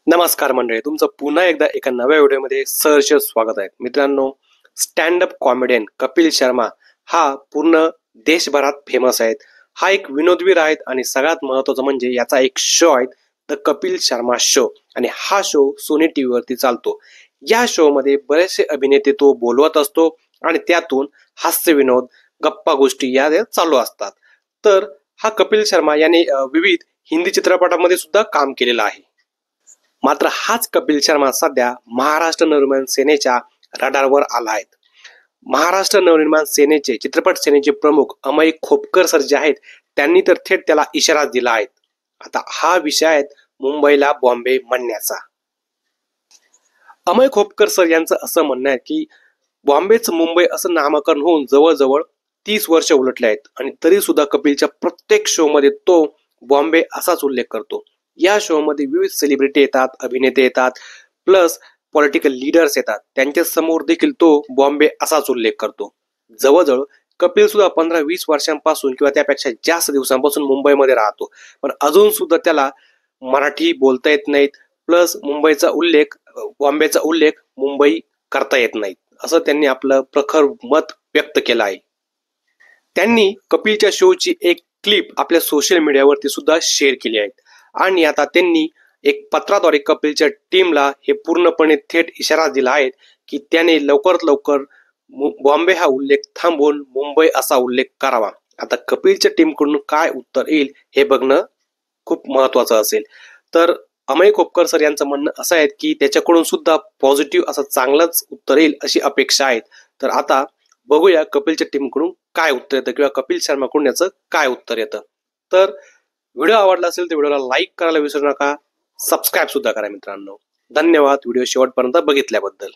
नमस्कार मंडळी, तुमचं पुन्हा एकदा एका नव्या व्हिडिओमध्ये सहर्ष स्वागत आहे. मित्रांनो, stand up comedian Kapil Sharma हा पूर्ण देशभरात फेमस आहेत. हा एक विनोदवीर आहेत आणि सगळ्यात महत्त्वाचं म्हणजे याचा एक शो आहे, द कपिल शर्मा शो. आणि हा शो सोनी टीव्ही वरती चालतो. या शो मध्ये बरेचसे अभिनेते तो बोलवत असतो आणि त्यातून हास्य विनोद, गप्पा गोष्टी या चालू असतात. तर हा कपिल शर्मा याने विविध हिंदी चित्रपटामध्ये सुद्धा काम केलेलं आहे. मात्र हाच कपिल शर्मा सध्या महाराष्ट्र नवनिर्माण सेनेच्या रडारवर आला आहे. महाराष्ट्र नवनिर्माण सेनेचे चित्रपट सेनेचे प्रमुख अमय खोपकर सर जे आहेत त्यांनी तर थेट त्याला इशारा दिला आहे. आता हा विषय आहे मुंबईला बॉम्बे म्हणण्याचा. अमय खोपकर सर यांचं असं म्हणणं आहे की बॉम्बेच मुंबई असं नामकरण होऊन जवळजवळ 30 वर्ष उलटले आहेत आणि तरी सुद्धा कपिलच्या प्रत्येक शो मध्ये तो बॉम्बे असाच उल्लेख करतो. या शो मध्ये विविध सेलिब्रिटी येतात, अभिनेते येतात, प्लस पॉलिटिकल लीडर्स येतात. त्यांच्या समोर देखील तो बॉम्बे असाच उल्लेख करतो. जवळजवळ कपिल सुद्धा 15-20 वर्षांपासून किंवा त्यापेक्षा जास्त दिवसांपासून मुंबईमध्ये राहतो, पण अजून सुद्धा त्याला मराठी बोलता येत नाहीत, प्लस मुंबईचा उल्लेख, बॉम्बेचा उल्लेख मुंबई करता येत नाहीत, असं त्यांनी आपलं प्रखर मत व्यक्त केलं आहे. त्यांनी कपिलच्या शोची एक क्लिप आपल्या सोशल मीडियावरती सुद्धा शेअर केली आहे आणि आता त्यांनी एक पत्राद्वारे कपिलच्या टीमला हे पूर्णपणे थेट इशारा दिला आहे की त्याने लवकरात लवकर बॉम्बे हा उल्लेख थांबवून मुंबई असा उल्लेख करावा. आता कपिलच्या टीमकडून काय उत्तर येईल हे बघणं खूप महत्वाचं असेल. तर अमय खोपकर सर यांचं म्हणणं असं आहे की त्याच्याकडून सुद्धा पॉझिटिव्ह असं चांगलंच उत्तर येईल अशी अपेक्षा आहे. तर आता बघूया कपिलच्या टीमकडून काय उत्तर येतं किंवा कपिल शर्माकडून याचं काय उत्तर येतं. तर व्हिडिओ आवडला असेल तर व्हिडिओला लाईक करायला विसरू नका, सबस्क्राईब सुद्धा करा मित्रांनो. धन्यवाद व्हिडिओ शेवटपर्यंत बघितल्याबद्दल.